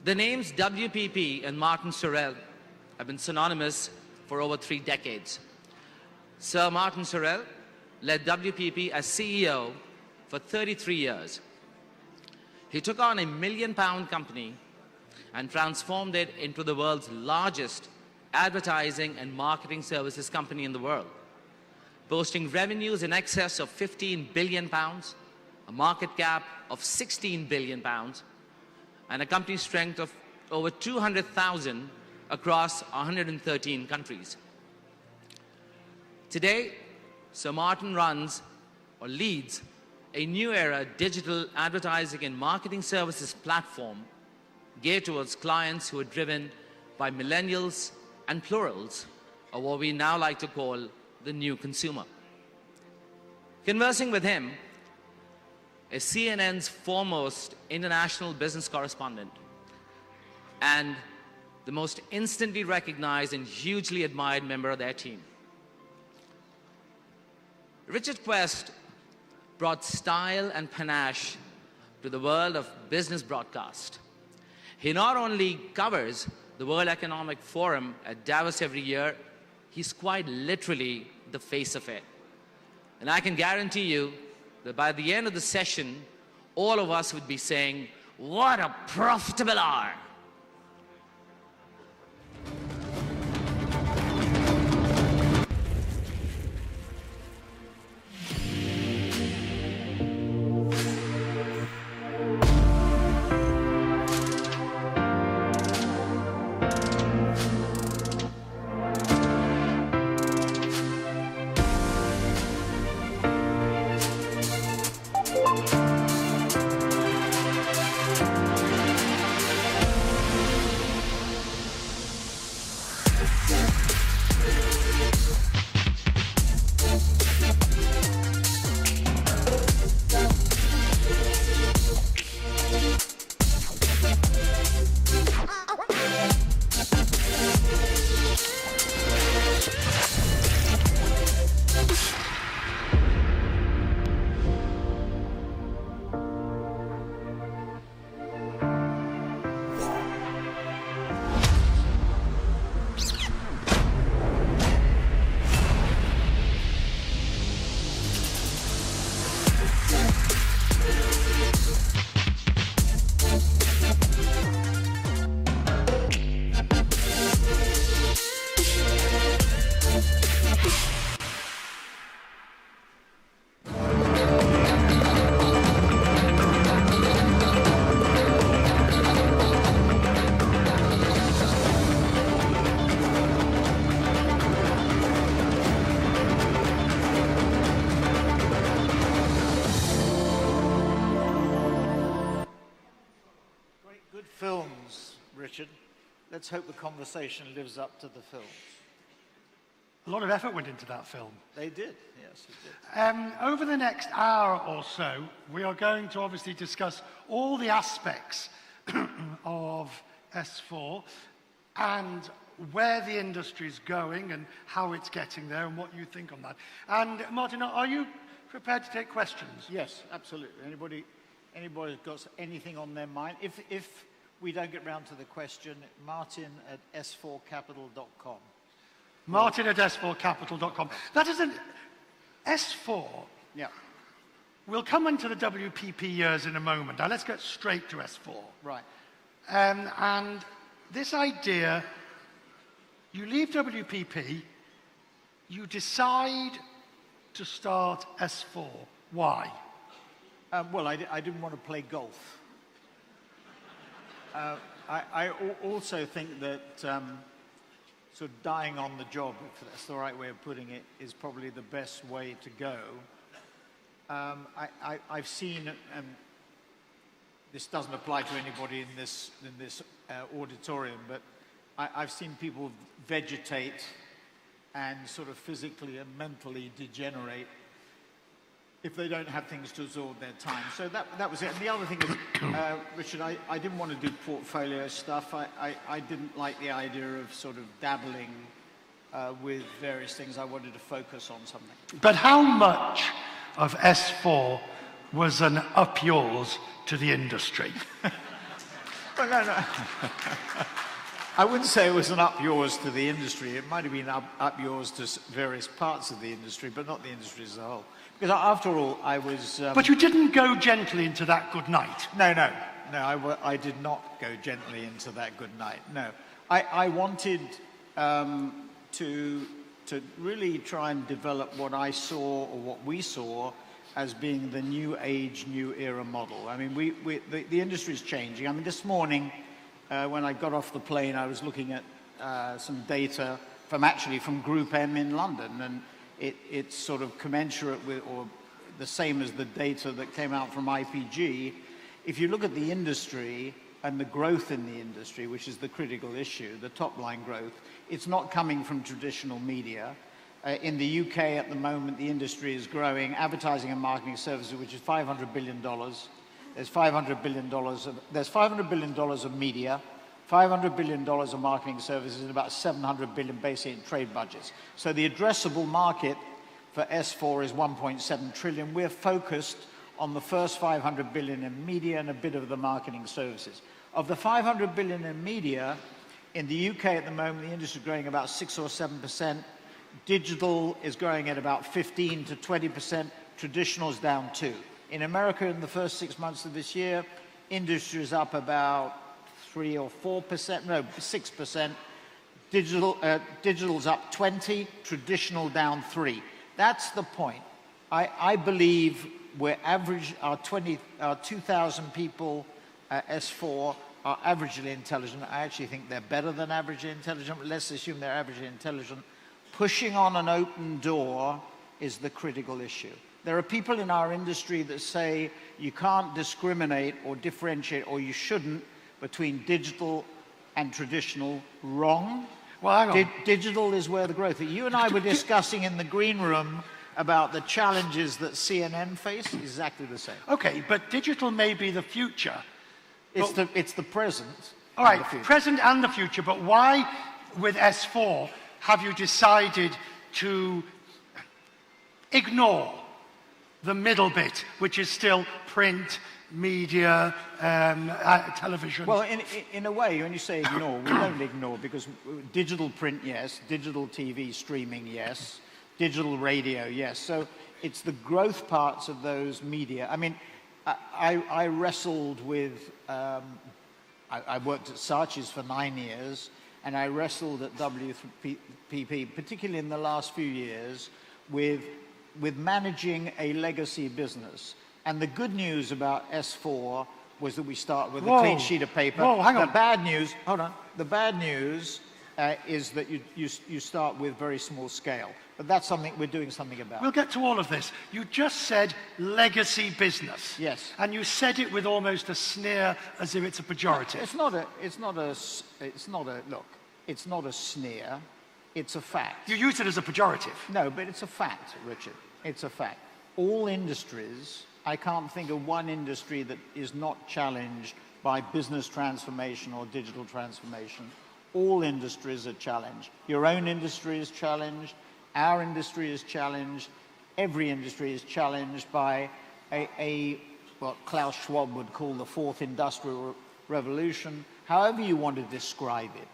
The names WPP and Martin Sorrell have been synonymous for over 3 decades. Sir Martin Sorrell led WPP as CEO for 33 years. He took on a £1 million company and transformed it into the world's largest advertising and marketing services company in the world, boasting revenues in excess of £15 billion, a market cap of £16 billion, and a company strength of over 200,000 across 113 countries. Today, Sir Martin runs or leads a new era digital advertising and marketing services platform geared towards clients who are driven by millennials and plurals, or what we now like to call the new consumer. Conversing with him is CNN's foremost international business correspondent and the most instantly recognized and hugely admired member of their team. Richard Quest brought style and panache to the world of business broadcast. He not only covers the World Economic Forum at Davos every year, he's quite literally the face of it. And I can guarantee you that by the end of the session, all of us would be saying, "What a profitable hour!" Let's hope the conversation lives up to the films. A lot of effort went into that film. They did, yes, it did. Over the next hour or so, we are going to obviously discuss all the aspects of S4 and where the industry is going and how it's getting there and what you think on that. And Martin, are you prepared to take questions? Yes, absolutely. Anybody got anything on their mind? If we don't get round to the question, martin@s4capital.com. Martin@s4capital.com. That is an S4. Yeah. We'll come into the WPP years in a moment. Now let's get straight to S4. Right. And this idea, you leave WPP, you decide to start S4. Why? Well, I didn't want to play golf. I also think that sort of dying on the job, if that's the right way of putting it, is probably the best way to go. I've seen, and this doesn't apply to anybody in this auditorium, but I've seen people vegetate and sort of physically and mentally degenerate if they don't have things to absorb their time. So that was it. And the other thing is, Richard, I didn't want to do portfolio stuff. I didn't like the idea of sort of dabbling with various things. I wanted to focus on something. But how much of S4 was an up yours to the industry? Well, no. I wouldn't say it was an up yours to the industry. It might have been up yours to various parts of the industry, but not the industry as a whole. Because after all, I was... But you didn't go gently into that good night. No, I did not go gently into that good night. No. I wanted to really try and develop what I saw, or what we saw, as being the new age, new era model. I mean, the industry is changing. I mean, this morning, when I got off the plane, I was looking at some data from Group M in London, and it's sort of commensurate with, or the same as the data that came out from IPG. If you look at the industry and the growth in the industry, which is the critical issue, the top line growth, it's not coming from traditional media. In the UK at the moment, the industry is growing. Advertising and marketing services, which is $500 billion. There's $500 billion of media, $500 billion of marketing services, and about $700 billion basically in trade budgets. So the addressable market for S4 is 1.7 trillion. We're focused on the first 500 billion in media and a bit of the marketing services. Of the 500 billion in media, in the UK at the moment, the industry is growing about 6 or 7%. Digital is growing at about 15 to 20%. Traditional is down 2%. In America, in the first 6 months of this year, industry is up about 3 or 4%, no, 6%. Digital's up 20, traditional down 3. That's the point. I believe we're average, our 2,000 people at S4 are averagely intelligent. I actually think they're better than averagely intelligent, but let's assume they're averagely intelligent. Pushing on an open door is the critical issue. There are people in our industry that say you can't discriminate or differentiate, or you shouldn't, between digital and traditional. Wrong. Well, hang on. Digital is where the growth is. You and I were discussing in the green room about the challenges that CNN face. Exactly the same. Okay, but digital may be the future. It's the present. All right, present and the future, but why, with S4, have you decided to ignore the middle bit, which is still print, media, television? Well, in a way, when you say ignore, we don't ignore, because digital print, yes, digital TV streaming, yes, digital radio, yes. So it's the growth parts of those media. I mean, I wrestled with, I worked at Saatchi's for 9 years, and I wrestled at WPP, particularly in the last few years, with managing a legacy business. And the good news about S4 was that we start with a clean sheet of paper. Whoa, hang on. The bad news, hold on. The bad news is that you start with very small scale. But that's something we're doing something about. We'll get to all of this. You just said legacy business. Yes. And you said it with almost a sneer, as if it's a pejorative. It's not a sneer. It's a fact. You use it as a pejorative. No, but it's a fact, Richard. It's a fact. All industries, I can't think of one industry that is not challenged by business transformation or digital transformation. All industries are challenged. Your own industry is challenged. Our industry is challenged. Every industry is challenged by what Klaus Schwab would call the fourth industrial revolution. However you want to describe it,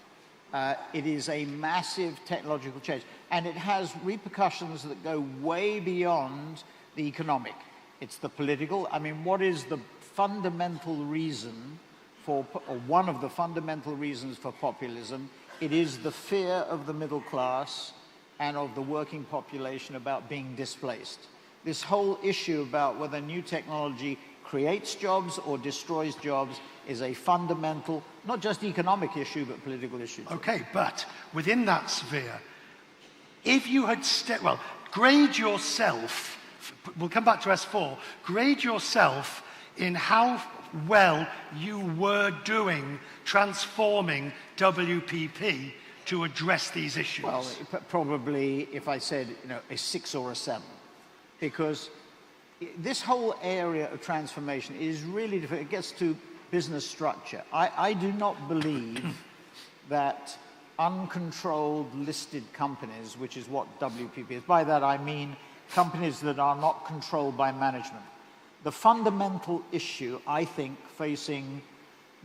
it is a massive technological change. And it has repercussions that go way beyond the economic. It's the political. I mean, what is the fundamental reason for, or one of the fundamental reasons for populism? It is the fear of the middle class and of the working population about being displaced. This whole issue about whether new technology creates jobs or destroys jobs is a fundamental, not just economic issue, but political issue too. Okay, but within that sphere, if you had grade yourself, we'll come back to S4, grade yourself in how well you were doing transforming WPP to address these issues. Well, probably, if I said, a 6 or a 7, because this whole area of transformation is really difficult. It gets to business structure. I do not believe that uncontrolled listed companies, which is what WPP is, by that I mean companies that are not controlled by management. The fundamental issue, I think, facing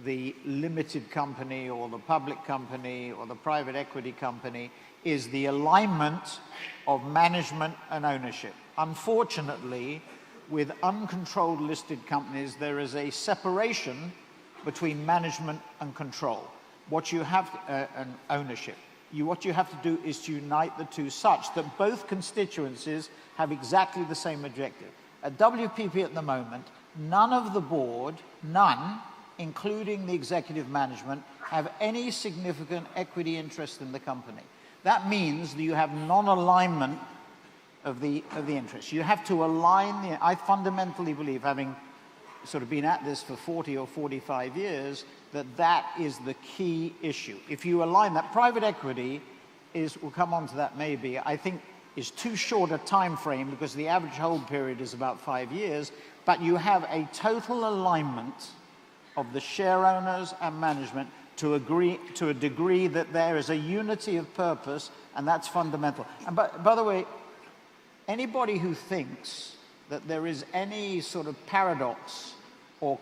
the limited company or the public company or the private equity company is the alignment of management and ownership. Unfortunately, with uncontrolled listed companies, there is a separation between management and control. What you have, and ownership. What you have to do is to unite the two such that both constituencies have exactly the same objective. At WPP at the moment, none of the board, none, including the executive management, have any significant equity interest in the company. That means that you have non-alignment of the interests. You have to align I fundamentally believe, having sort of been at this for 40 or 45 years, that is the key issue. If you align that, private equity we'll come on to that maybe, I think is too short a time frame because the average hold period is about 5 years, but you have a total alignment of the share owners and management to a degree that there is a unity of purpose, and that's fundamental. And by the way, anybody who thinks that there is any sort of paradox or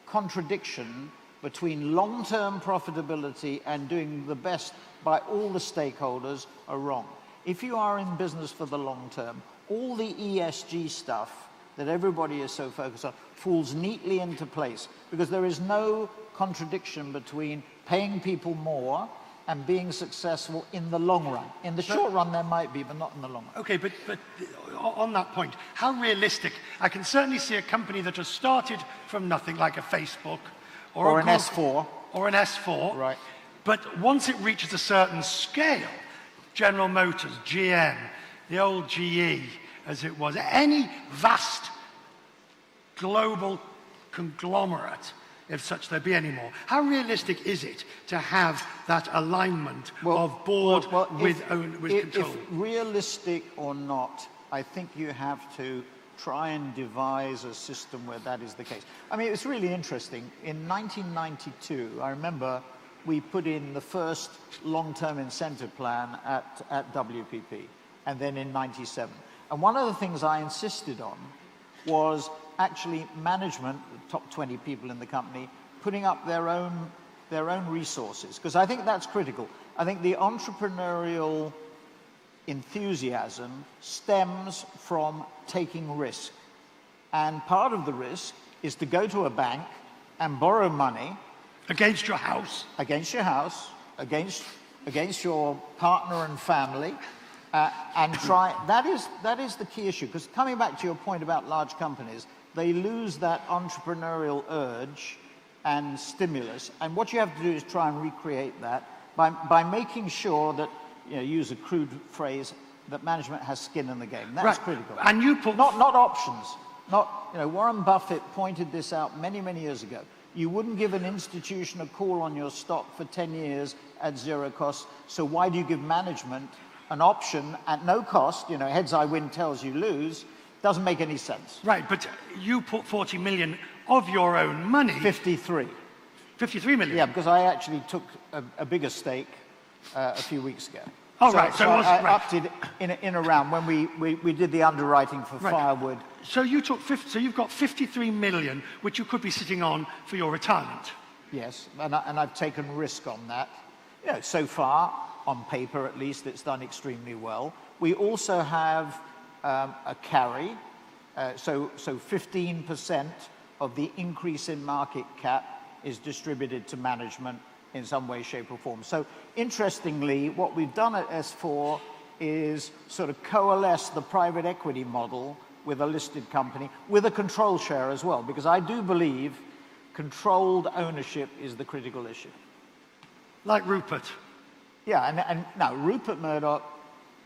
contradiction between long-term profitability and doing the best by all the stakeholders are wrong. If you are in business for the long term, all the ESG stuff that everybody is so focused on falls neatly into place because there is no contradiction between paying people more and being successful in the long run. In the short run, there might be, but not in the long run. Okay, but on that point, how realistic? I can certainly see a company that has started from nothing, like a Facebook, or an S4. Or an S4. Right. But once it reaches a certain scale, General Motors, GM, the old GE, as it was, any vast global conglomerate, if such there be any more, how realistic is it to have that alignment of board with control? If realistic or not, I think you have to try and devise a system where that is the case. I mean, it's really interesting. In 1992, I remember we put in the first long-term incentive plan at WPP, and then in 97. And one of the things I insisted on was actually management, the top 20 people in the company, putting up their own resources, because I think that's critical. I think the entrepreneurial enthusiasm stems from taking risk. And part of the risk is to go to a bank and borrow money. Against your house. Against your house, against your partner and family, and try. That is the key issue, because coming back to your point about large companies, they lose that entrepreneurial urge and stimulus. And what you have to do is try and recreate that by making sure that, use a crude phrase, that management has skin in the game. That's critical. And you put... Not options. Warren Buffett pointed this out many, many years ago. You wouldn't give an institution a call on your stock for 10 years at zero cost, so why do you give management an option at no cost? Heads I win, tails you lose. Doesn't make any sense. Right, but you put 40 million of your own money. 53. 53 million? Yeah, because I actually took a bigger stake a few weeks ago. Oh, right. So I upped it in a round when we did the underwriting for firewood. So you took so you've got 53 million, which you could be sitting on for your retirement. Yes, and I've taken risk on that. So far, on paper at least, it's done extremely well. We also have a carry, so 15% of the increase in market cap is distributed to management in some way, shape or form. So interestingly, what we've done at S4 is sort of coalesce the private equity model with a listed company, with a control share as well, because I do believe controlled ownership is the critical issue. Like Rupert. Yeah, and now Rupert Murdoch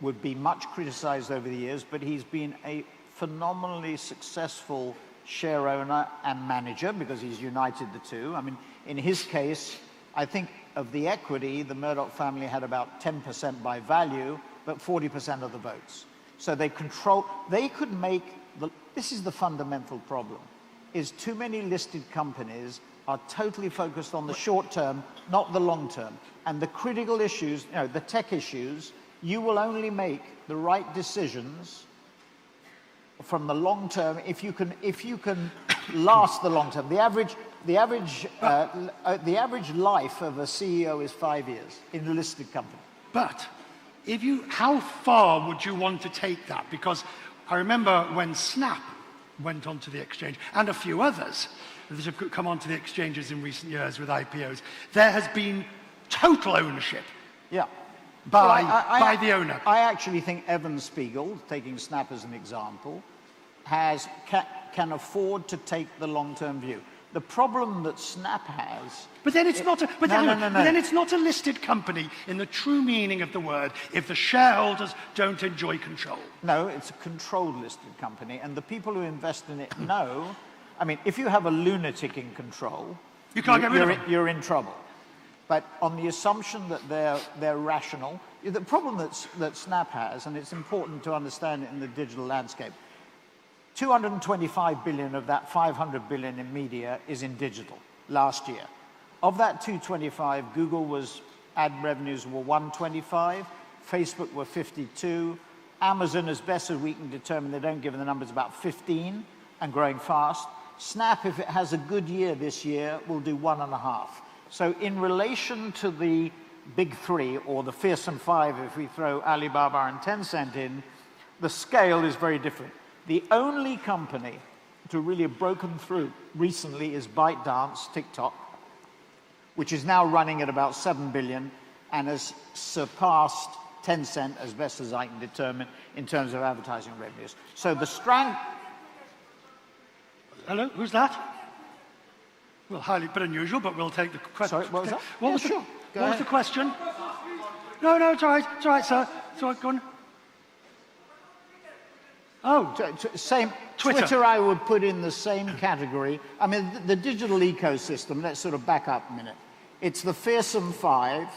would be much criticized over the years, but he's been a phenomenally successful share owner and manager because he's united the two. I mean, in his case, I think of the equity, the Murdoch family had about 10% by value, but 40% of the votes. So they could make, this is the fundamental problem, is too many listed companies are totally focused on the short term, not the long term. And the critical issues, the tech issues, you will only make the right decisions from the long term if you can last the long term. The the average life of a CEO is 5 years in a listed company. But how far would you want to take that? Because I remember when Snap went onto the exchange, and a few others that have come onto the exchanges in recent years with IPOs, there has been total ownership. Yeah. By the owner. I actually think Evan Spiegel, taking Snap as an example, can afford to take the long-term view. The problem that Snap has... But then it's not a... But then no. it's not a listed company in the true meaning of the word if the shareholders don't enjoy control. No, it's a controlled listed company, and the people who invest in it know... I mean, if you have a lunatic in control, you can't get rid of them. You're in trouble. But on the assumption that they're rational, the problem that Snap has, and it's important to understand it in the digital landscape, 225 billion of that 500 billion in media is in digital last year. Of that 225, ad revenues were 125, Facebook were 52, Amazon, as best as we can determine, they don't give the numbers, about 15 and growing fast. Snap, if it has a good year this year, will do 1.5. So in relation to the big three, or the fearsome five if we throw Alibaba and Tencent in, the scale is very different. The only company to really have broken through recently is ByteDance, TikTok, which is now running at about 7 billion and has surpassed Tencent, as best as I can determine, in terms of advertising revenues. So the strand... Hello, who's that? Well, highly bit unusual, but we'll take the question. Sorry, what was that? What was the question? No, it's all right, sir. It's all right, go on. Oh, same. Twitter I would put in the same category. I mean, the digital ecosystem, let's sort of back up a minute. It's the fearsome five,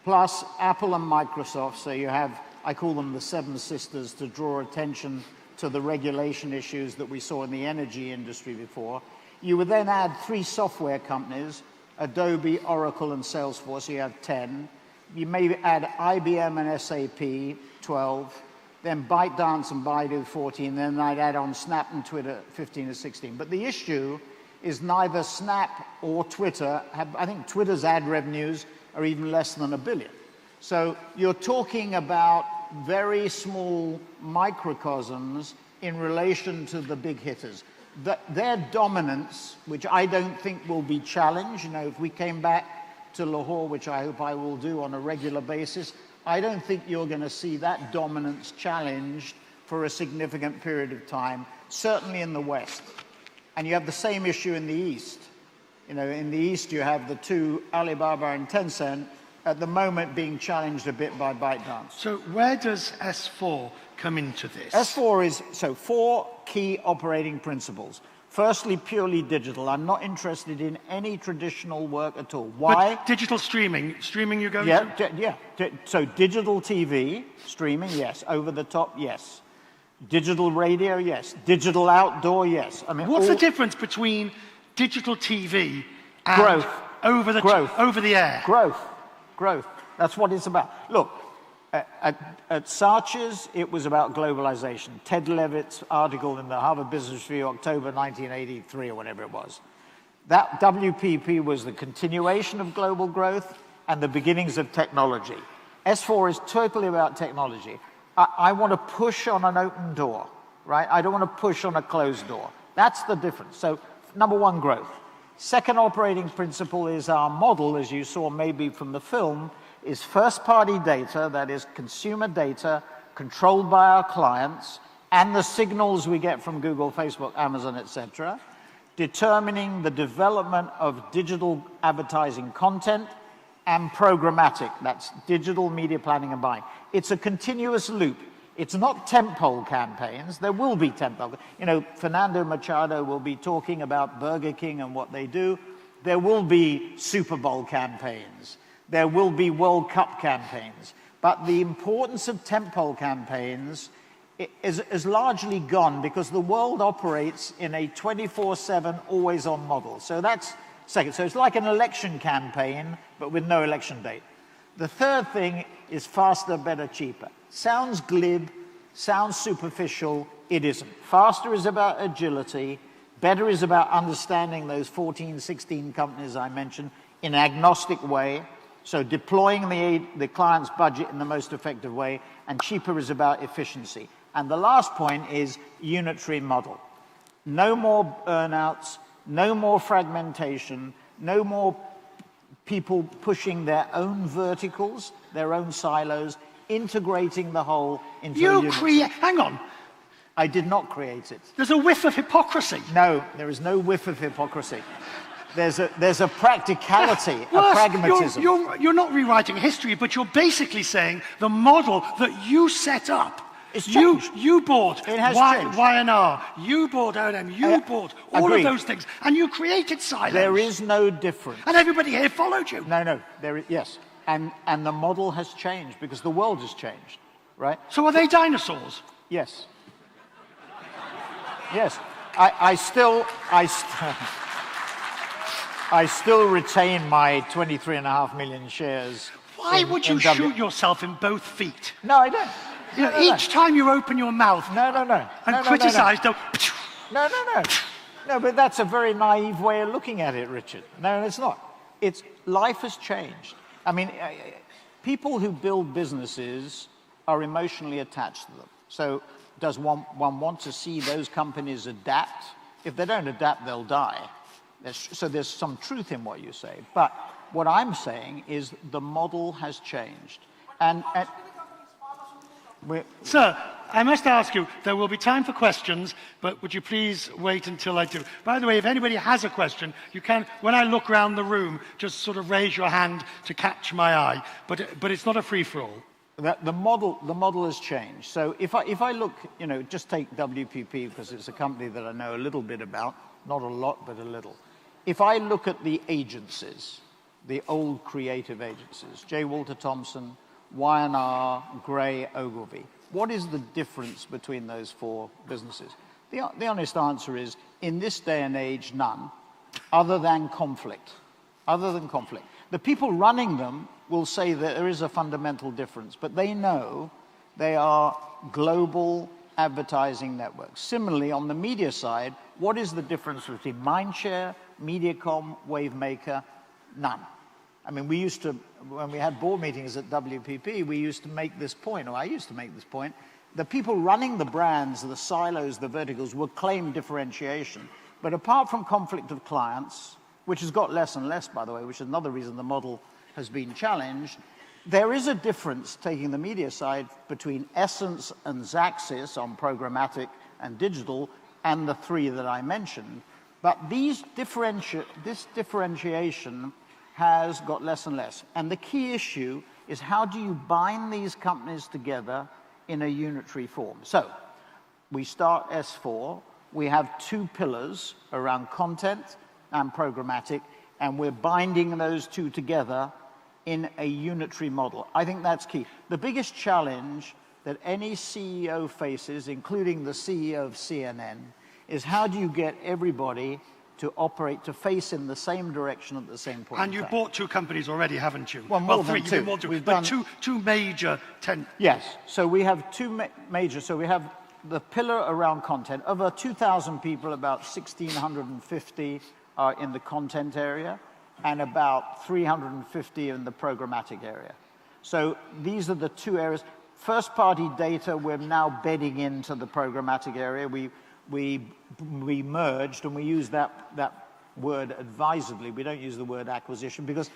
plus Apple and Microsoft, so you have, I call them the seven sisters, to draw attention to the regulation issues that we saw in the energy industry before. You would then add 3 software companies, Adobe, Oracle, and Salesforce, so you have 10. You may add IBM and SAP, 12. Then ByteDance and Baidu, 14. Then I'd add on Snap and Twitter, 15 or 16. But the issue is neither Snap or Twitter have... I think Twitter's ad revenues are even less than $1 billion. So you're talking about very small microcosms in relation to the big hitters. Their dominance, which I don't think will be challenged, if we came back to Lahore, which I hope I will do on a regular basis, I don't think you're going to see that dominance challenged for a significant period of time, certainly in the West. And you have the same issue in the East. In the East you have the 2, Alibaba and Tencent, at the moment being challenged a bit by ByteDance. So where does S4 come into this? S4 is, 4 key operating principles. Firstly, purely digital. I'm not interested in any traditional work at all. Why? But digital streaming you're going to? Yeah. So digital TV, streaming, yes. Over the top, yes. Digital radio, yes. Digital outdoor, yes. I mean, what's the difference between digital TV and growth? Over the air? Growth. That's what it's about. Look, at Saatchi's, it was about globalization. Ted Levitt's article in the Harvard Business Review, October 1983 or whatever it was. That WPP was the continuation of global growth and the beginnings of technology. S4 is totally about technology. I want to push on an open door, right? I don't want to push on a closed door. That's the difference. So, number 1, growth. Second operating principle is our model, as you saw maybe from the film, is first-party data, that is consumer data, controlled by our clients, and the signals we get from Google, Facebook, Amazon, etc., determining the development of digital advertising content and programmatic, that's digital media planning and buying. It's a continuous loop. It's not tentpole campaigns. There will be tentpole. Fernando Machado will be talking about Burger King and what they do. There will be Super Bowl campaigns. There will be World Cup campaigns. But the importance of tentpole campaigns is largely gone because the world operates in a 24/7, always-on model. So that's second. So it's like an election campaign, but with no election date. The third thing is faster, better, cheaper. Sounds glib, sounds superficial, it isn't. Faster is about agility, Better is about understanding those 14, 16 companies I mentioned in an agnostic way, so deploying the client's budget in the most effective way, and cheaper is about efficiency. And the last point is unitary model. No more earnouts, no more fragmentation, no more people pushing their own verticals, their own silos, integrating the whole into a unit. Hang on. I did not create it. There's a whiff of hypocrisy. No, there is no whiff of hypocrisy. There's a practicality, a pragmatism. You're not rewriting history, but you're basically saying the model that you set up. It's changed. You bought it has changed. Y&R, you bought O&M, you bought all agreed. of those things, and you created silos. There is no difference. And everybody here followed you. No, yes. And the model has changed because the world has changed, right? So are they dinosaurs? Yes. Yes. I still retain my 23.5 million shares. Why would you shoot yourself in both feet? No, I don't. You know, each time you open your mouth and criticize, No, but that's a very naive way of looking at it, Richard. No, it's not. Life has changed. I mean, people who build businesses are emotionally attached to them. So does one want to see those companies adapt? If they don't adapt, they'll die. So there's some truth in what you say. But what I'm saying is the model has changed. Sir, I must ask you, there will be time for questions, but would you please wait until I do? By the way, if anybody has a question, you can, when I look around the room, just sort of raise your hand to catch my eye. But it's not a free-for-all. The model has changed. So if I look, just take WPP because it's a company that I know a little bit about, not a lot, but a little. If I look at the agencies, the old creative agencies, J. Walter Thompson, Y&R, Gray, Ogilvy, what is the difference between those four businesses? The honest answer is, in this day and age, none, other than conflict. The people running them will say that there is a fundamental difference, but they know they are global advertising networks. Similarly, on the media side, what is the difference between Mindshare, Mediacom, Wavemaker? None. I mean, we used to, when we had board meetings at WPP, we used to make this point, or I used to make this point, the people running the brands, the silos, the verticals, will claim differentiation. But apart from conflict of clients, which has got less and less, by the way, which is another reason the model has been challenged, there is a difference, taking the media side, between Essence and Xaxis on programmatic and digital, and the three that I mentioned. But this differentiation has got less and less. And the key issue is, how do you bind these companies together in a unitary form? So we start S4. We have two pillars around content and programmatic, and we're binding those two together in a unitary model. I think that's key. The biggest challenge that any CEO faces, including the CEO of CNN, is how do you get everybody to operate, to face in the same direction at the same point. And you bought two companies already, haven't you? Well, more three. Than two. More We've but done two major Yes. So we have two major. So we have the pillar around content. Of our 2,000 people, about 1,650 are in the content area, and about 350 in the programmatic area. So these are the two areas. First-party data, we're now bedding into the programmatic area. We merged, and we use that word advisedly. We don't use the word acquisition, because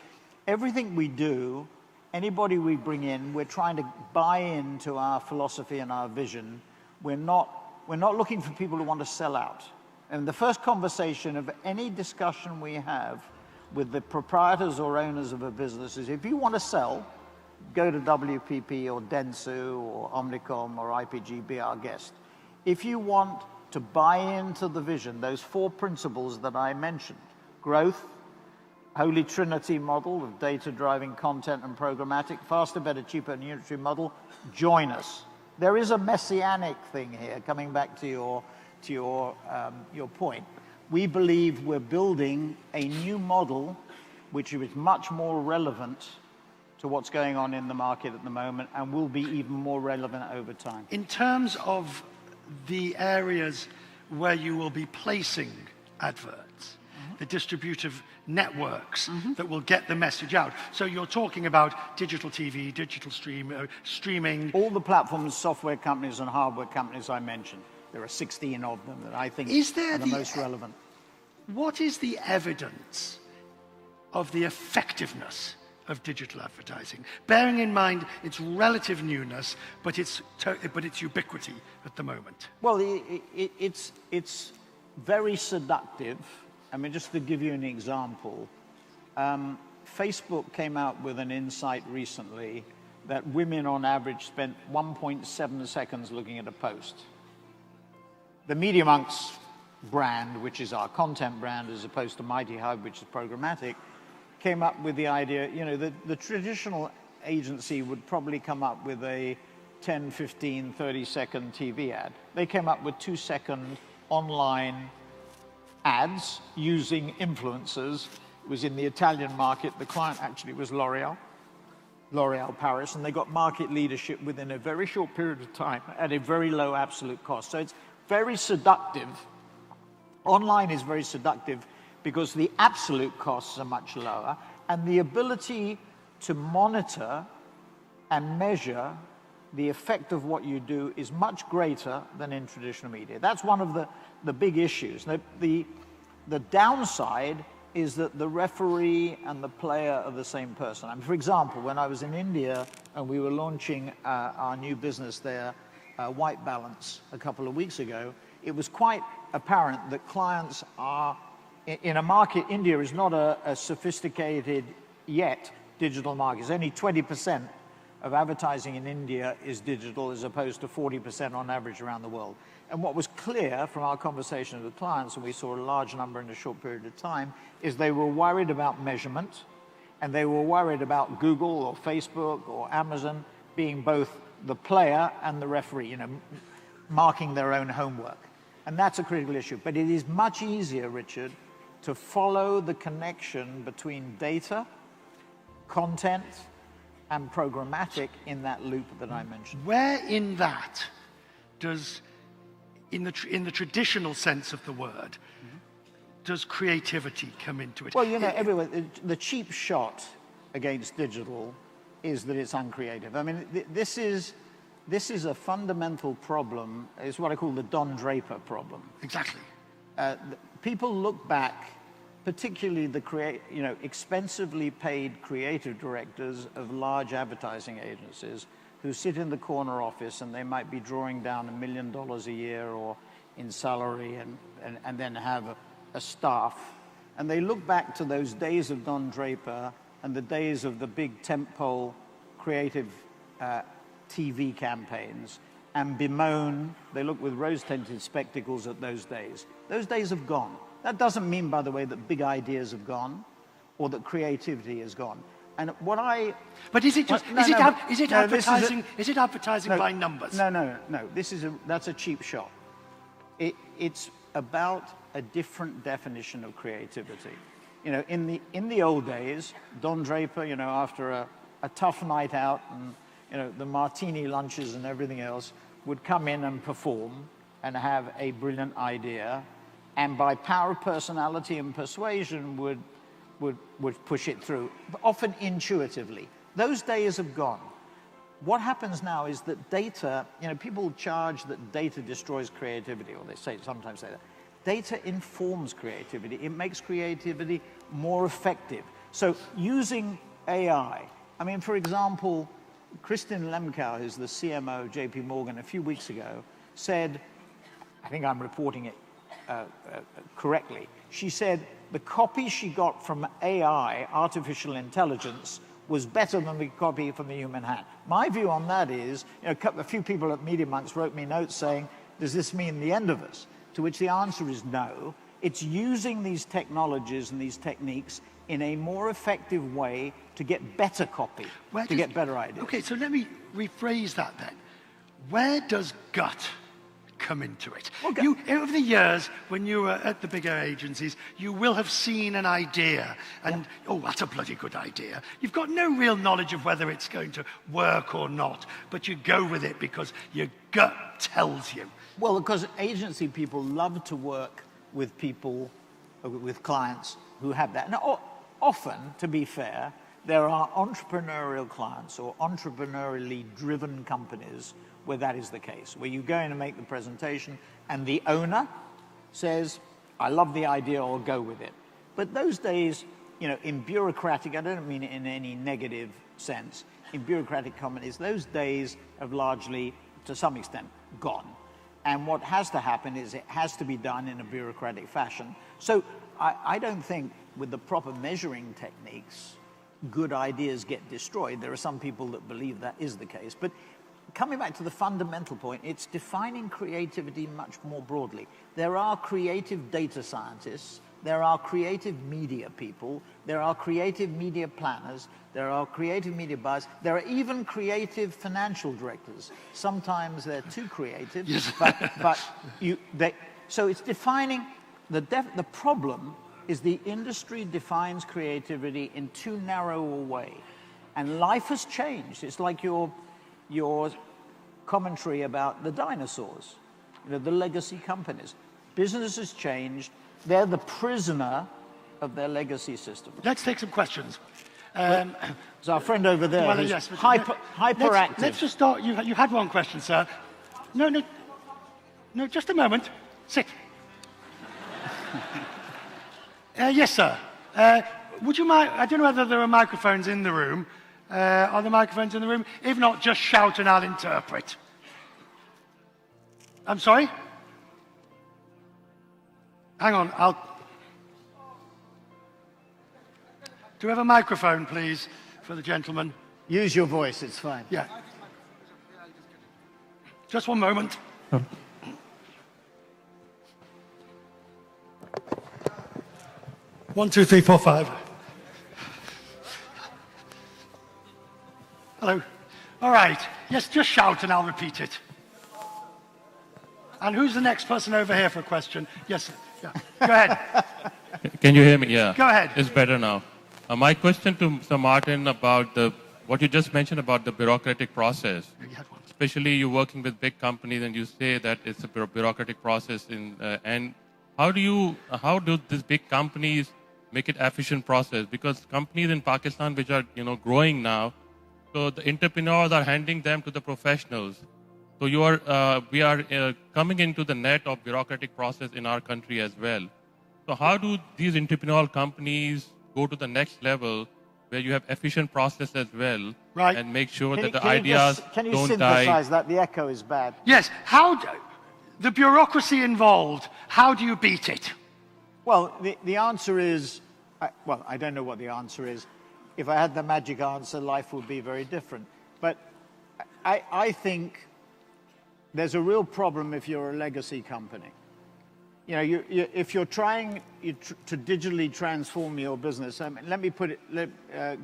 everything we do, anybody we bring in, we're trying to buy into our philosophy and our vision. We're not looking for people who want to sell out. And the first conversation of any discussion we have with the proprietors or owners of a business is, if you want to sell, go to WPP or Dentsu or Omnicom or IPG, be our guest. If you want to buy into the vision, those four principles that I mentioned, growth, Holy Trinity model of data driving content and programmatic, faster, better, cheaper, and unitary model, join us. There is a messianic thing here, coming back to your point. We believe we're building a new model which is much more relevant to what's going on in the market at the moment, and will be even more relevant over time. In terms of the areas where you will be placing adverts, the distributive networks that will get the message out. So you're talking about digital TV, digital streaming. All the platforms, software companies and hardware companies I mentioned, there are 16 of them that I think are the most relevant. What is the evidence of the effectiveness of digital advertising, bearing in mind its relative newness, but its ubiquity at the moment? Well, it's very seductive. I mean, just to give you an example, Facebook came out with an insight recently that women on average spent 1.7 seconds looking at a post. The Media Monks brand, which is our content brand as opposed to Mighty Hub, which is programmatic, came up with the idea, you know, the traditional agency would probably come up with a 10, 15, 30-second TV ad. They came up with 2-second online ads using influencers. It was in the Italian market. The client actually was L'Oreal Paris, and they got market leadership within a very short period of time at a very low absolute cost. So it's very seductive. Online is very seductive because the absolute costs are much lower, and the ability to monitor and measure the effect of what you do is much greater than in traditional media. That's one of the big issues. The downside is that the referee and the player are the same person. I mean, for example, when I was in India and we were launching our new business there, White Balance, a couple of weeks ago, it was quite apparent that clients are, in a market, India is not a sophisticated yet digital market. It's only 20% of advertising in India is digital as opposed to 40% on average around the world. And what was clear from our conversations with clients, and we saw a large number in a short period of time, is they were worried about measurement, and they were worried about Google or Facebook or Amazon being both the player and the referee, you know, marking their own homework. And that's a critical issue. But it is much easier, Richard, to follow the connection between data, content, and programmatic in that loop that I mentioned. Where in that does, in the traditional sense of the word, does creativity come into it? Well, you know, everywhere, the cheap shot against digital is that it's uncreative. I mean, this is a fundamental problem. It's what I call the Don Draper problem. Exactly. People look back, particularly the expensively paid creative directors of large advertising agencies who sit in the corner office and they might be drawing down $1 million a year or in salary and then have a staff. And they look back to those days of Don Draper and the days of the big tentpole creative TV campaigns and bemoan, they look with rose-tinted spectacles at those days. Those days have gone. That doesn't mean, by the way, that big ideas have gone or that creativity is gone. And what I... But is it just... is it advertising by numbers? No. That's a cheap shot. It's about a different definition of creativity. You know, in the old days, Don Draper, you know, after a tough night out and, you know, the martini lunches and everything else, would come in and perform and have a brilliant idea, and by power of personality and persuasion would push it through, often intuitively. Those days have gone. What happens now is that data, you know, people charge that data destroys creativity, or they sometimes say that. Data informs creativity. It makes creativity more effective. So using AI, I mean, for example, Kristin Lemkau, who's the CMO of JP Morgan, a few weeks ago, said, I think I'm reporting it correctly, she said the copy she got from AI, artificial intelligence, was better than the copy from the human hand. My view on that is, you know, a few people at Media Monks wrote me notes saying, does this mean the end of us? To which the answer is no. It's using these technologies and these techniques in a more effective way to get better copy, to get better ideas. Okay, so let me rephrase that then. Where does gut come into it? Okay. Over the years, when you were at the bigger agencies, you will have seen an idea and, oh, that's a bloody good idea. You've got no real knowledge of whether it's going to work or not, but you go with it because your gut tells you. Well, because agency people love to work with people with clients who have that. Now, often, to be fair, there are entrepreneurial clients or entrepreneurially driven companies where that is the case, where you go in and make the presentation and the owner says, I love the idea, I'll go with it. But those days, you know, in bureaucratic, I don't mean it in any negative sense, in bureaucratic companies, those days have largely, to some extent, gone. And what has to happen is it has to be done in a bureaucratic fashion. So I don't think with the proper measuring techniques, good ideas get destroyed. There are some people that believe that is the case. But coming back to the fundamental point, it's defining creativity much more broadly. There are creative data scientists, there are creative media people, there are creative media planners, there are creative media buyers, there are even creative financial directors. Sometimes they're too creative, yes. So it's defining, the problem is the industry defines creativity in too narrow a way. And life has changed. It's like your commentary about the dinosaurs, you know, the legacy companies. Business has changed. They're the prisoner of their legacy system. Let's take some questions. So our friend over there is yes, hyperactive. Let's just start. You had one question, sir. No, just a moment. Sit. Yes, sir. Would you mind? I don't know whether there are microphones in the room. Are there microphones in the room? If not, just shout and I'll interpret. I'm sorry? Hang on, Do we have a microphone, please, for the gentleman? Use your voice, it's fine. Yeah. Just one moment. Oh. One, two, three, four, five. Hello. All right. Yes, just shout and I'll repeat it. And who's the next person over here for a question? Yes, sir. Yeah. Go ahead. Can you hear me? Yeah. Go ahead. It's better now. My question to Sir Martin about what you just mentioned about the bureaucratic process. Especially you working with big companies and you say that it's a bureaucratic process. And how do these big companies make it efficient process? Because companies in Pakistan which are growing now, so the entrepreneurs are handing them to the professionals. So we are coming into the net of bureaucratic process in our country as well. So how do these entrepreneurial companies go to the next level where you have efficient process as well, right, and make sure that the ideas don't die? Can you synthesize that? The echo is bad. Yes. The bureaucracy involved, how do you beat it? Well, the answer is, I don't know what the answer is. If I had the magic answer, life would be very different. But I think there's a real problem if you're a legacy company. If you're trying to digitally transform your business, let me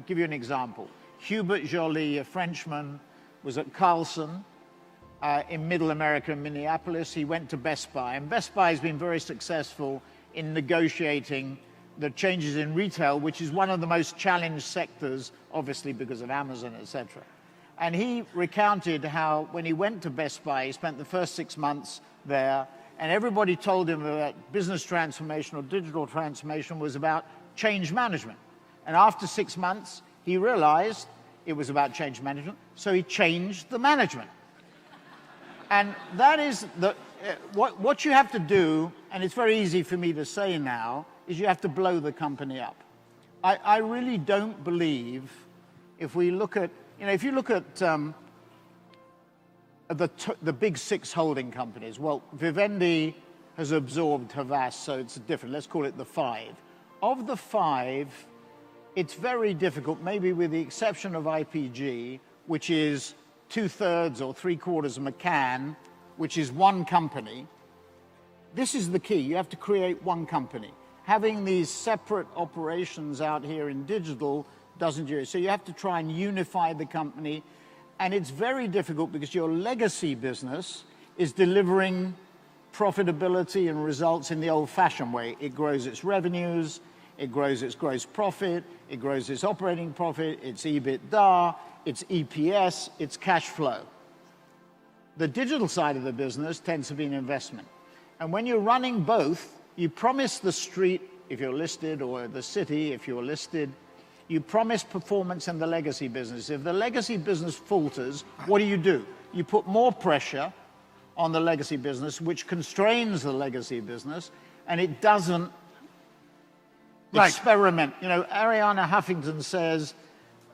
give you an example. Hubert Joly, a Frenchman, was at Carlson in Middle America, in Minneapolis. He went to Best Buy, and Best Buy has been very successful in negotiating the changes in retail, which is one of the most challenged sectors, obviously because of Amazon, etc. And he recounted how when he went to Best Buy, he spent the first 6 months there, and everybody told him that business transformation or digital transformation was about change management. And after 6 months, he realized it was about change management, so he changed the management. And that is what you have to do, and it's very easy for me to say now, is you have to blow the company up. I really don't believe, if we look at, if you look at the big 6 holding companies, well, Vivendi has absorbed Havas, so it's different. Let's call it the 5. Of the 5, it's very difficult, maybe with the exception of IPG, which is 2/3 or 3/4 of McCann, which is one company. This is the key. You have to create one company. Having these separate operations out here in digital doesn't do it. So you have to try and unify the company. And it's very difficult because your legacy business is delivering profitability and results in the old-fashioned way. It grows its revenues, it grows its gross profit, it grows its operating profit, its EBITDA, its EPS, its cash flow. The digital side of the business tends to be an investment. And when you're running both, you promise the street if you're listed, or the city, if you're listed, you promise performance in the legacy business. If the legacy business falters, what do? You put more pressure on the legacy business, which constrains the legacy business, and it doesn't experiment. You know, Arianna Huffington says,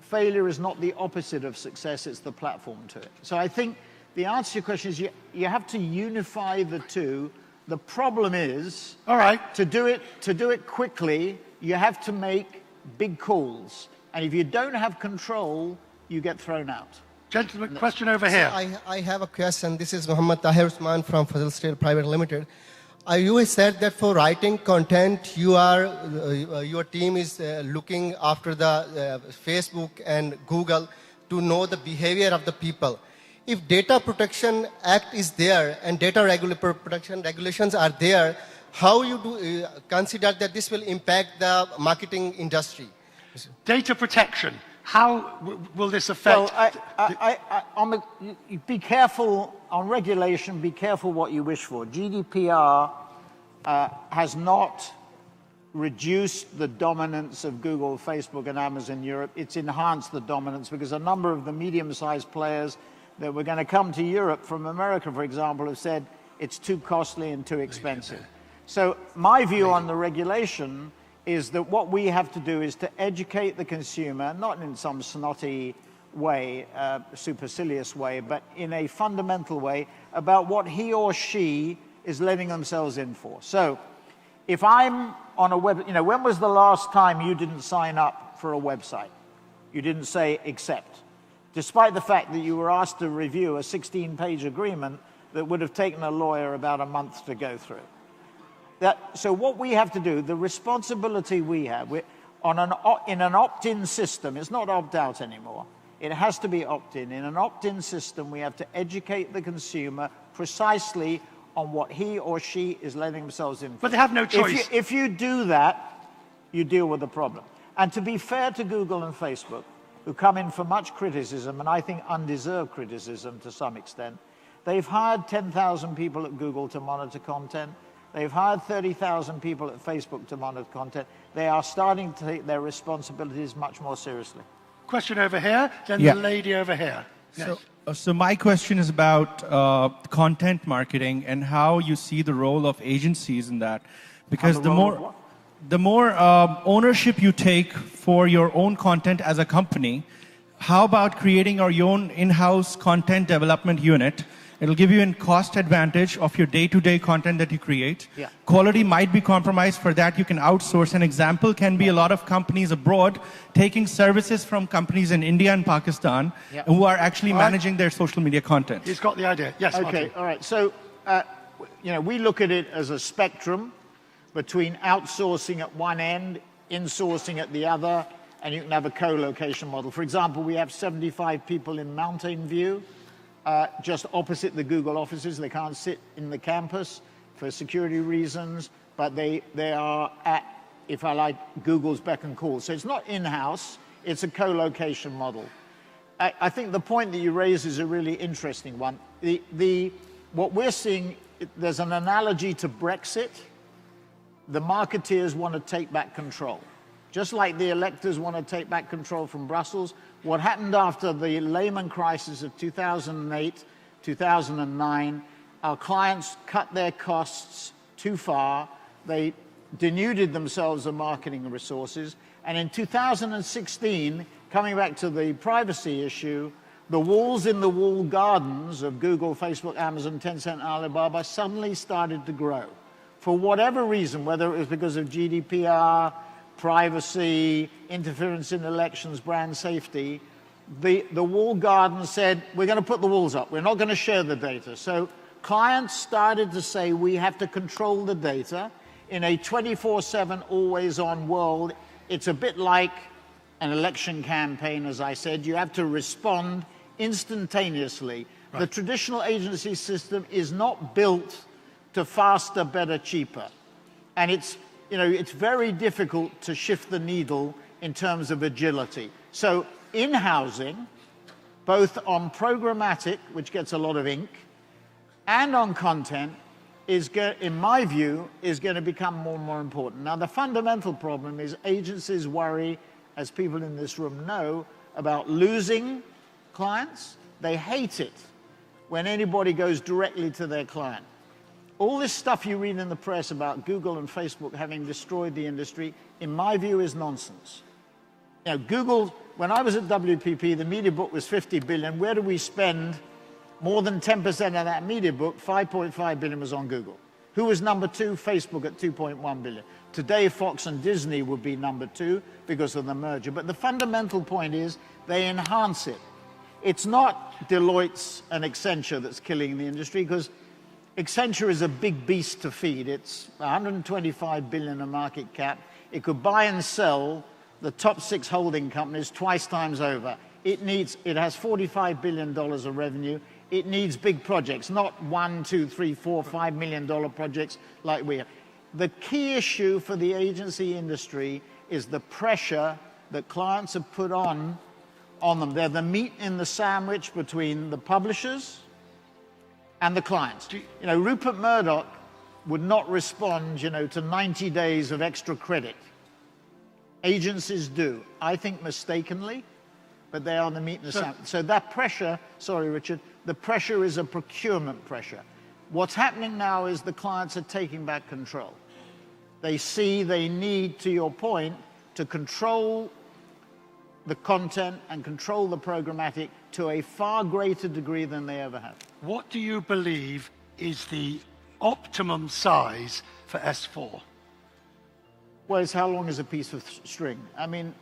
failure is not the opposite of success, it's the platform to it. So I think the answer to your question is you have to unify the two. The problem is, to do it quickly, you have to make big calls. And if you don't have control, you get thrown out. Gentleman, question over here. I have a question. This is Muhammad Tahir Usman from Fazal Steel Private Limited. You said that for writing content, your team is looking after the Facebook and Google to know the behavior of the people. If Data Protection Act is there and data protection regulations are there, how you do consider that this will impact the marketing industry? Data protection. How will this affect? Well, be careful on regulation. Be careful what you wish for. GDPR has not reduced the dominance of Google, Facebook, and Amazon in Europe. It's enhanced the dominance because a number of the medium-sized players that were going to come to Europe from America, for example, have said it's too costly and too expensive. So my view on the regulation is that what we have to do is to educate the consumer, not in some snotty way, supercilious way, but in a fundamental way about what he or she is letting themselves in for. So if I'm on a web, you know, when was the last time you didn't sign up for a website? You didn't say accept, despite the fact that you were asked to review a 16-page agreement that would have taken a lawyer about a month to go through. So what we have to do, the responsibility we have, in an opt-in system, it's not opt-out anymore. It has to be opt-in. In an opt-in system, we have to educate the consumer precisely on what he or she is letting themselves in for. But they have no choice. If you do that, you deal with the problem. And to be fair to Google and Facebook, who come in for much criticism, and I think undeserved criticism to some extent, they've hired 10,000 people at Google to monitor content. They've hired 30,000 people at Facebook to monitor content. They are starting to take their responsibilities much more seriously. Question over here, then the lady over here. Yes. So my question is about content marketing and how you see the role of agencies in that. Because the more ownership you take for your own content as a company, how about creating your own in-house content development unit? It'll give you a cost advantage of your day-to-day content that you create. Yeah. Quality might be compromised. For that, you can outsource. An example can be a lot of companies abroad taking services from companies in India and Pakistan who are actually managing their social media content. He's got the idea. Yes, okay, Martin. all right. So, you know, we look at it as a spectrum between outsourcing at one end, insourcing at the other, and you can have a co-location model. For example, we have 75 people in Mountain View, just opposite the Google offices. They can't sit in the campus for security reasons, but they are at, if I like, Google's beck and call. So it's not in-house, it's a co-location model. I think the point that you raise is a really interesting one. What we're seeing, there's an analogy to Brexit. The marketeers want to take back control. Just like the electors want to take back control from Brussels, what happened after the Lehman crisis of 2008, 2009, our clients cut their costs too far. They denuded themselves of marketing resources. And in 2016, coming back to the privacy issue, the walls in the walled gardens of Google, Facebook, Amazon, Tencent, and Alibaba suddenly started to grow. For whatever reason, whether it was because of GDPR, privacy, interference in elections, brand safety, the walled garden said, we're going to put the walls up. We're not going to share the data. So clients started to say, we have to control the data. In a 24/7, always-on world, it's a bit like an election campaign, as I said. You have to respond instantaneously. Right. The traditional agency system is not built to faster, better, cheaper. And it's very difficult to shift the needle in terms of agility. So in-housing, both on programmatic, which gets a lot of ink, and on content, in my view, is going to become more and more important. Now, the fundamental problem is agencies worry, as people in this room know, about losing clients. They hate it when anybody goes directly to their client. All this stuff you read in the press about Google and Facebook having destroyed the industry, in my view, is nonsense. You know, Google, when I was at WPP, the media book was 50 billion. Where do we spend more than 10% of that media book? 5.5 billion was on Google. Who was number 2? Facebook at 2.1 billion. Today, Fox and Disney would be number 2 because of the merger. But the fundamental point is they enhance it. It's not Deloitte's and Accenture that's killing the industry, because Accenture is a big beast to feed. It's 125 billion in market cap. It could buy and sell the top 6 holding companies twice times over. It has $45 billion of revenue. It needs big projects, not $1, $2, $3, $4, $5 million projects like we have. The key issue for the agency industry is the pressure that clients have put on them. They're the meat in the sandwich between the publishers and the clients. You know, Rupert Murdoch would not respond, you know, to 90 days of extra credit. Agencies do. I think mistakenly, but they are the meat in the sandwich. So that pressure, sorry, Richard, the pressure is a procurement pressure. What's happening now is the clients are taking back control. They see they need, to your point, to control the content and control the programmatic to a far greater degree than they ever have. What do you believe is the optimum size for S4? Well, it's how long is a piece of string? I mean...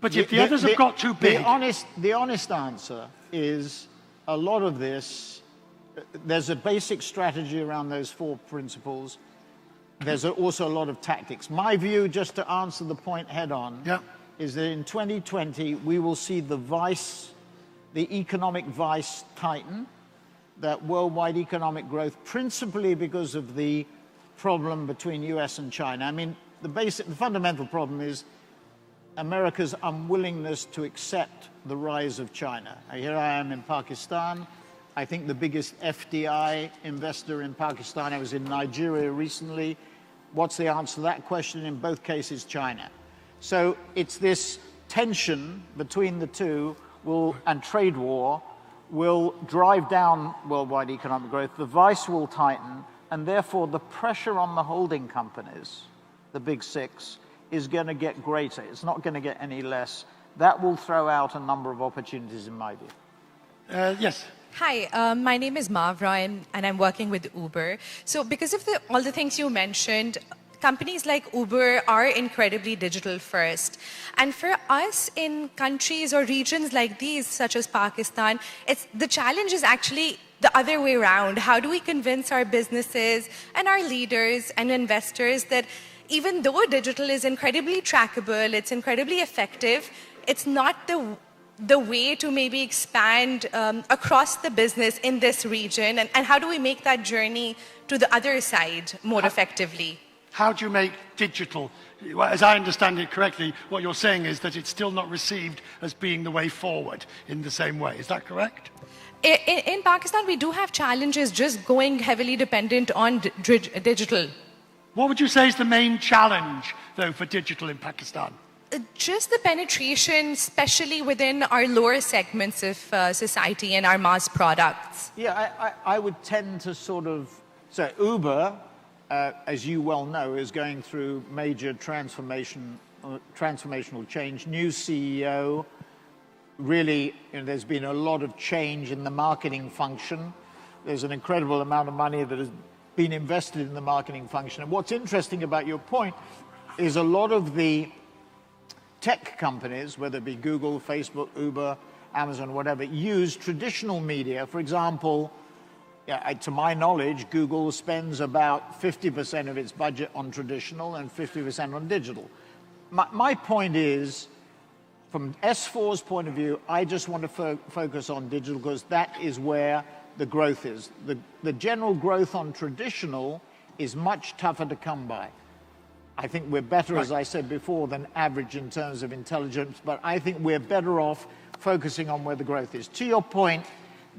But if the others have got too big... The honest answer is a lot of this, there's a basic strategy around those 4 principles. There's also a lot of tactics. My view, just to answer the point head on, is that in 2020, we will see the economic vice tighten, that worldwide economic growth, principally because of the problem between US and China. I mean, the fundamental problem is America's unwillingness to accept the rise of China. Here I am in Pakistan. I think the biggest FDI investor in Pakistan. I was in Nigeria recently. What's the answer to that question? In both cases, China. So it's this tension between the two and trade war will drive down worldwide economic growth. The vice will tighten, and therefore the pressure on the holding companies, the big 6, is going to get greater. It's not going to get any less. That will throw out a number of opportunities, in my view. Yes. Hi, my name is Mavra, and I'm working with Uber. So because of all the things you mentioned, companies like Uber are incredibly digital first. And for us in countries or regions like these, such as Pakistan, the challenge is actually the other way around. How do we convince our businesses and our leaders and investors that even though digital is incredibly trackable, it's incredibly effective, it's not the way to maybe expand across the business in this region? And how do we make that journey to the other side more effectively? How do you make digital? As I understand it correctly, what you're saying is that it's still not received as being the way forward in the same way. Is that correct? In Pakistan, we do have challenges just going heavily dependent on digital. What would you say is the main challenge, though, for digital in Pakistan? Just the penetration, especially within our lower segments of society and our mass products. Yeah, I would tend to sort of... So Uber, as you well know, is going through major transformational change. New CEO, really, there's been a lot of change in the marketing function. There's an incredible amount of money that has been invested in the marketing function. And what's interesting about your point is a lot of the tech companies, whether it be Google, Facebook, Uber, Amazon, whatever, use traditional media. For example, to my knowledge, Google spends about 50% of its budget on traditional and 50% on digital. My point is, from S4's point of view, I just want to focus on digital because that is where the growth is. The general growth on traditional is much tougher to come by. I think we're better, as I said before, than average in terms of intelligence, but I think we're better off focusing on where the growth is. To your point,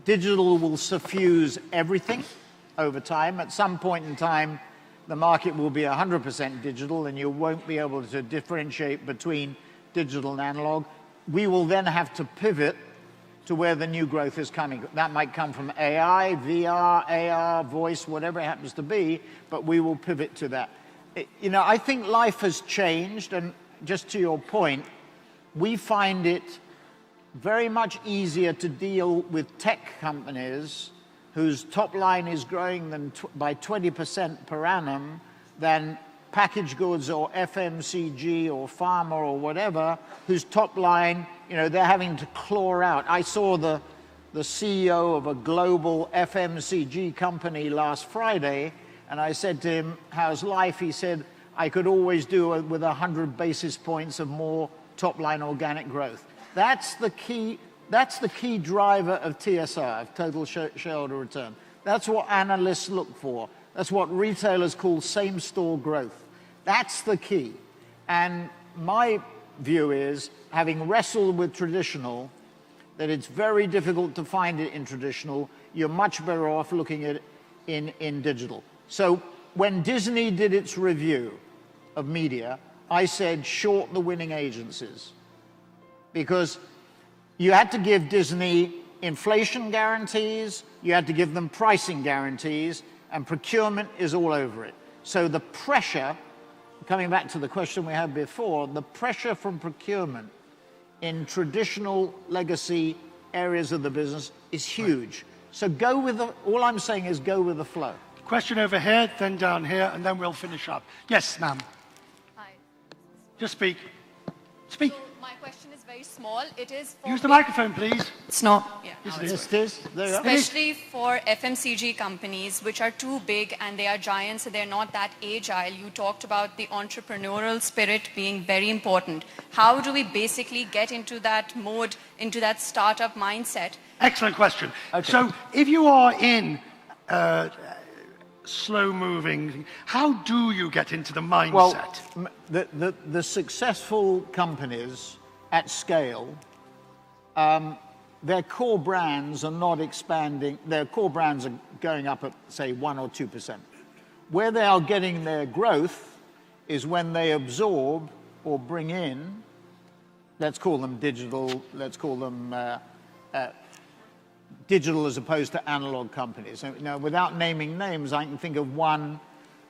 digital will suffuse everything. over time. At some point in time, the market will be 100% digital and you won't be able to differentiate between digital and analog. We will then have to pivot to where the new growth is coming. That might come from AI, VR, AR, voice, whatever it happens to be, but we will pivot to that. You know, I think life has changed, and just to your point, we find it very much easier to deal with tech companies whose top line is growing by 20% per annum than packaged goods or FMCG or pharma or whatever, whose top line, you know, they're having to claw out. I saw the CEO of a global FMCG company last Friday, and I said to him, how's life? He said, I could always do it with 100 basis points of more top line organic growth. That's the key driver of TSR, of total shareholder return. That's what analysts look for. That's what retailers call same-store growth. That's the key. And my view is, having wrestled with traditional, that it's very difficult to find it in traditional. You're much better off looking at it in digital. So when Disney did its review of media, I said short the winning agencies. Because you had to give Disney inflation guarantees, you had to give them pricing guarantees, and procurement is all over it. So the pressure, coming back to the question we had before, the pressure from procurement in traditional legacy areas of the business is huge. So go with the, all I'm saying is go with the flow. Question over here, then down here, and then we'll finish up. Yes, ma'am. Hi. Just speak. Speak. So my question is very small. It is for Use the microphone, please. It's not. Yeah. Yes, it is. There you are. Especially for FMCG companies, which are too big and they are giants, so they're not that agile. You talked about the entrepreneurial spirit being very important. How do we basically get into that mode, into that startup mindset? Excellent question. Okay. So if you are in slow-moving, how do you get into the mindset? Well, the successful companies at scale, their core brands are not expanding. Their core brands are going up at, say, 1 or 2%. Where they are getting their growth is when they absorb or bring in, let's call them digital, let's call them digital as opposed to analog companies. So, now, without naming names, I can think of one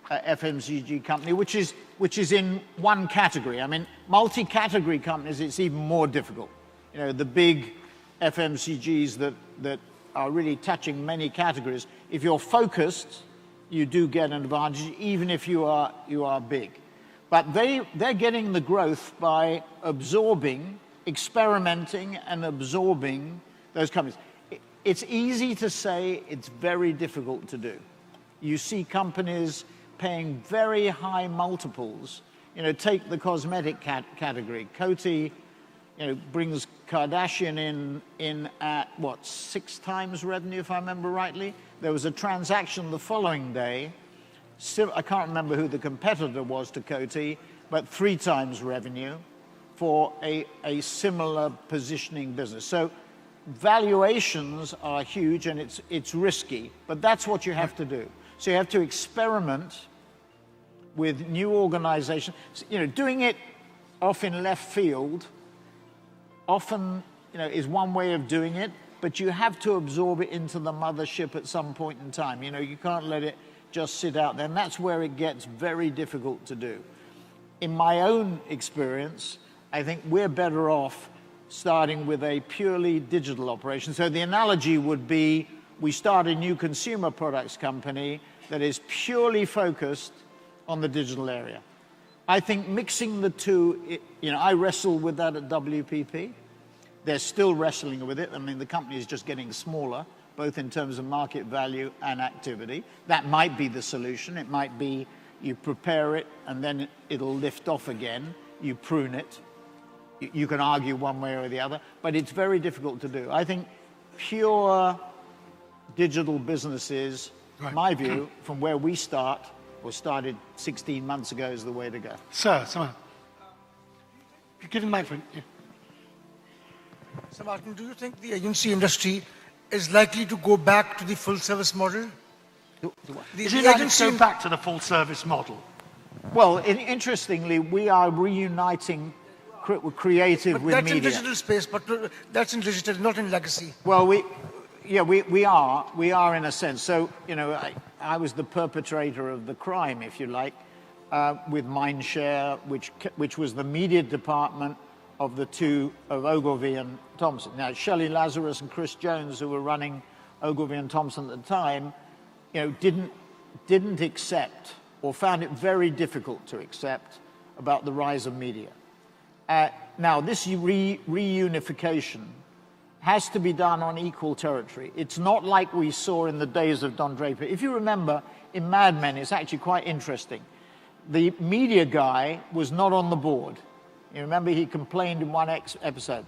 FMCG company which is in one category. I mean, multi-category companies, it's even more difficult. You know, the big FMCGs that are really touching many categories. If you're focused, you do get an advantage, even if you are big. But they're getting the growth by absorbing, experimenting, and absorbing those companies. It's easy to say, it's very difficult to do. You see companies paying very high multiples. You know, take the cosmetic category. Coty, you know, brings Kardashian in at, what, 6 times revenue, if I remember rightly? There was a transaction the following day. I can't remember who the competitor was to Coty, but 3 times revenue for a similar positioning business. So valuations are huge and it's risky, but that's what you have to do. So you have to experiment with new organizations. You know, doing it off in left field often, you know, is one way of doing it, but you have to absorb it into the mothership at some point in time. You know, you can't let it just sit out there, and that's where it gets very difficult to do. In my own experience, I think we're better off starting with a purely digital operation. So the analogy would be, we start a new consumer products company that is purely focused on the digital area. I think mixing the two, you know, I wrestle with that at WPP. They're still wrestling with it. I mean, the company is just getting smaller, both in terms of market value and activity. That might be the solution. It might be you prepare it and then it'll lift off again. You prune it. You can argue one way or the other, but it's very difficult to do. I think pure digital businesses, my view, from where we start, or started 16 months ago, is the way to go. Sir, someone. Give him the microphone. Yeah. So, Martin, do you think the agency industry is likely to go back to the full service model? Is it like to go back to the full service model? Well, interestingly, we are reuniting creative with that's media. That's in digital space, but that's in digital, not in legacy. Well, we are in a sense. So, you know, I was the perpetrator of the crime, if you like, with Mindshare, which was the media department of the two, of Ogilvy and Thompson. Now, Shelley Lazarus and Chris Jones, who were running Ogilvy and Thompson at the time, you know, didn't accept, or found it very difficult to accept, about the rise of media. Now, this reunification has to be done on equal territory. It's not like we saw in the days of Don Draper. If you remember, in Mad Men, it's actually quite interesting. The media guy was not on the board. You remember he complained in one episode.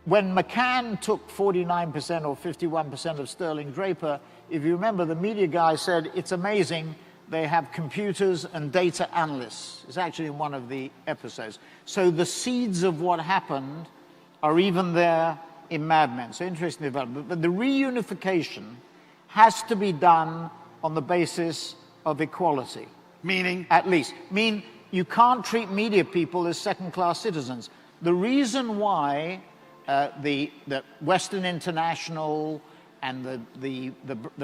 When McCann took 49% or 51% of Sterling Draper, if you remember, the media guy said, it's amazing, they have computers and data analysts. It's actually in one of the episodes. So the seeds of what happened are even there in Mad Men. So interesting development. But the reunification has to be done on the basis of equality. Meaning? At least. You can't treat media people as second-class citizens. The reason why the Western International and the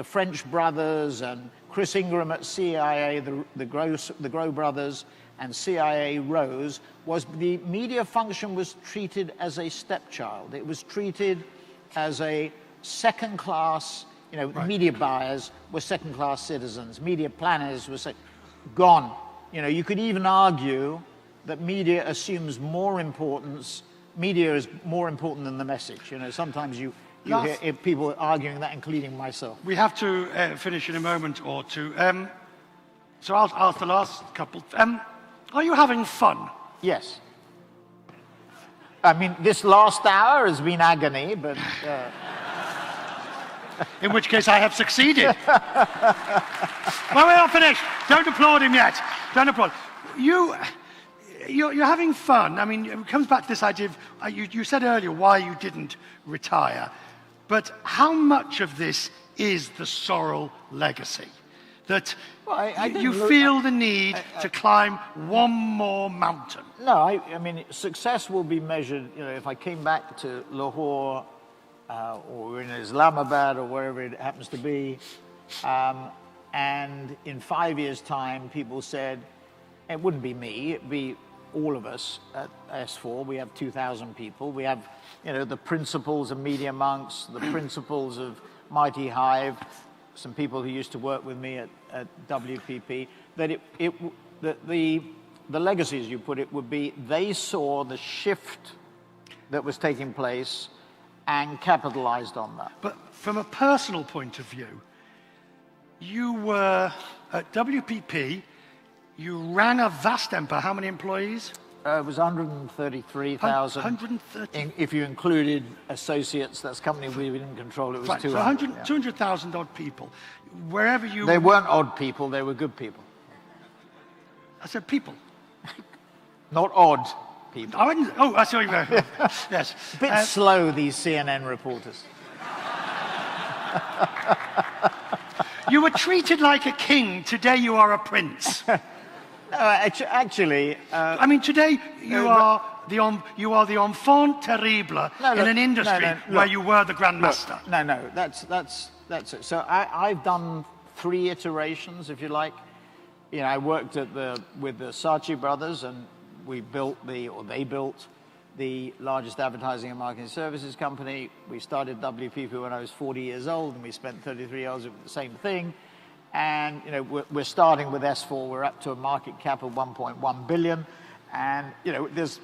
French brothers and Chris Ingram at CIA, the Grow brothers and CIA rose, was the media function was treated as a stepchild. It was treated as a second-class, you know, right. Media buyers were second-class citizens. Media planners were gone. You know, you could even argue that media assumes more importance. Media is more important than the message. You know, sometimes you hear people arguing that, including myself. We have to finish in a moment or two. So I'll ask the last couple. Are you having fun? Yes. I mean, this last hour has been agony, but... In which case I have succeeded. Well, we're not finished. Don't applaud him yet. Don't applaud. You're having fun. I mean, it comes back to this idea of, you said earlier why you didn't retire. But how much of this is the Sorrell legacy? That you feel the need to climb one more mountain? No, I mean, success will be measured, you know, if I came back to Lahore or in Islamabad or wherever it happens to be, and in 5 years' time, people said, it wouldn't be me, it'd be all of us at S4. We have 2,000 people. We have, you know, the principals of Media Monks, the principals of Mighty Hive, some people who used to work with me at WPP, that the legacy, as you put it, would be they saw the shift that was taking place and capitalized on that. But from a personal point of view, you were at WPP, you ran a vast empire. How many employees? It was 133,000. 130. If you included associates, that's company we didn't control, it was right, 200. So 200,000 odd people. Wherever you... They weren't odd people, they were good people. I said people. Not odd people. I saw you there. Yes. A bit slow, these CNN reporters. You were treated like a king. Today you are a prince. No, actually... I mean, today you are the enfant terrible in an industry where you were the grandmaster. No, that's it. So I've done 3 iterations, if you like. You know, I worked with the Saatchi brothers, and they built the largest advertising and marketing services company. We started WPP when I was 40 years old, and we spent 33 years with the same thing. And, you know, we're starting with S4. We're up to a market cap of 1.1 billion. And, you know, there's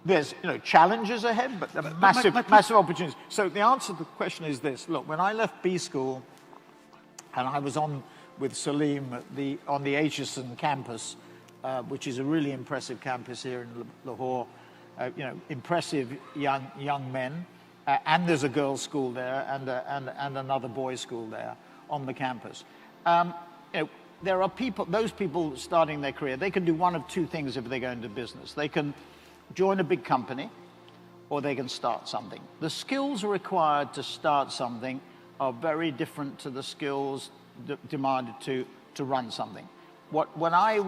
you know, challenges ahead, but massive opportunities. So the answer to the question is this. Look, when I left B School, and I was on with Salim on the Aitchison campus, which is a really impressive campus here in Lahore, you know, impressive young men, and there's a girls' school there and another boys' school there on the campus. You know, there are those people starting their career, they can do one of 2 things if they go into business. They can join a big company, or they can start something. The skills required to start something are very different to the skills demanded to run something. When I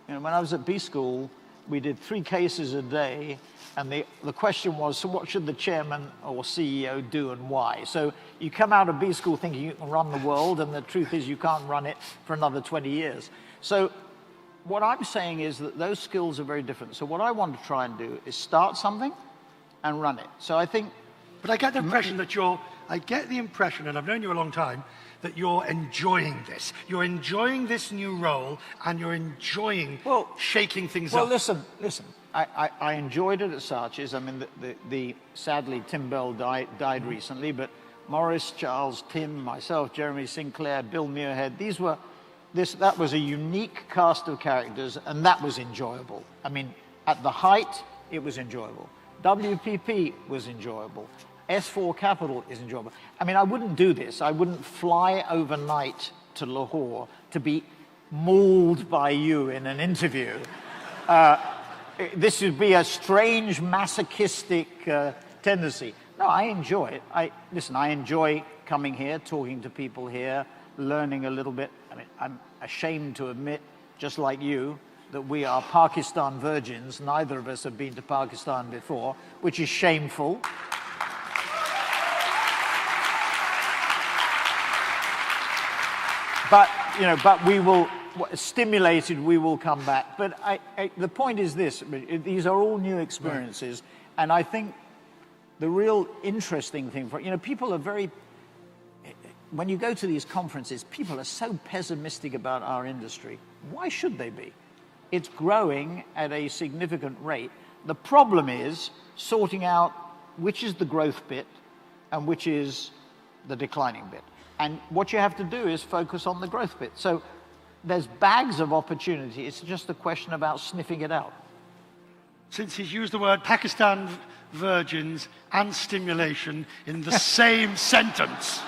was at B School, we did 3 cases a day, and the question was, so what should the chairman or CEO do and why? So you come out of B School thinking you can run the world, and the truth is you can't run it for another 20 years. So what I'm saying is that those skills are very different. So what I want to try and do is start something and run it. So I think... But I get the impression that and I've known you a long time, that you're enjoying this. You're enjoying this new role, and you're enjoying shaking things up. Well, listen. I enjoyed it at Saatchi's. I mean, sadly, Tim Bell died recently, but Morris, Charles, Tim, myself, Jeremy Sinclair, Bill Muirhead, that was a unique cast of characters, and that was enjoyable. I mean, at the height, it was enjoyable. WPP was enjoyable. S4 Capital is enjoyable. I mean, I wouldn't do this. I wouldn't fly overnight to Lahore to be mauled by you in an interview. This would be a strange masochistic tendency. No, I enjoy it. I enjoy coming here, talking to people here, learning a little bit. I mean, I'm ashamed to admit, just like you, that we are Pakistan virgins. Neither of us have been to Pakistan before, which is shameful. But we will, stimulated, we will come back. But the point is this, these are all new experiences. Right. And I think the real interesting thing people are very, when you go to these conferences, people are so pessimistic about our industry. Why should they be? It's growing at a significant rate. The problem is sorting out which is the growth bit and which is the declining bit. And what you have to do is focus on the growth bit. So there's bags of opportunity. It's just a question about sniffing it out. Since he's used the word Pakistan virgins and stimulation in the same sentence,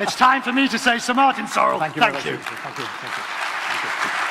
it's time for me to say Sir Martin Sorrell. Thank you. Thank you. Thank you.